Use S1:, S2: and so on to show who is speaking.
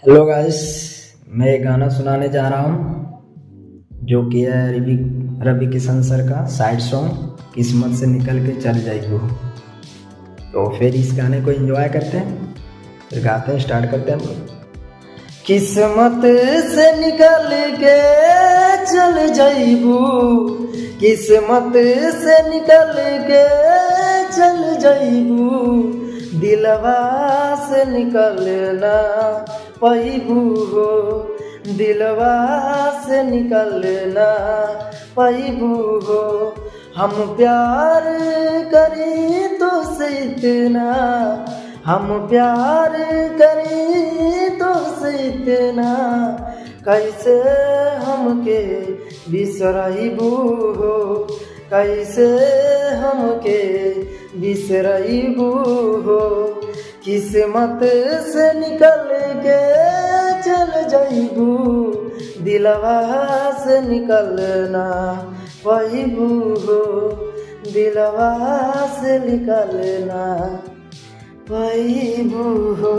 S1: Hello guys. मैं एक गाना सुनाने जा रहा हूँ जो कि है रवि किशन सर का साइड सॉन्ग किस्मत से निकल के चल जाइयो। तो फिर इस गाने को एंजॉय करते हैं, फिर गाते हैं, स्टार्ट करते हैं हम लोग। किस्मत से निकल के चल जाइबू, किस्मत से निकल के चल जाइबू, दिलवा से निकलना पैबू हो, दिलवा से निकलना पैबू हो। हम प्यार करी तो से इतना, हम प्यार करी तो से इतना, कैसे हमके बिसरइबू हो, कैसे हमके बिसरइबू हो। किस्मत से निकल के चल जाइबू, दिलवा से निकलना पैबू हो, दिलवा से निकलना पैबू हो।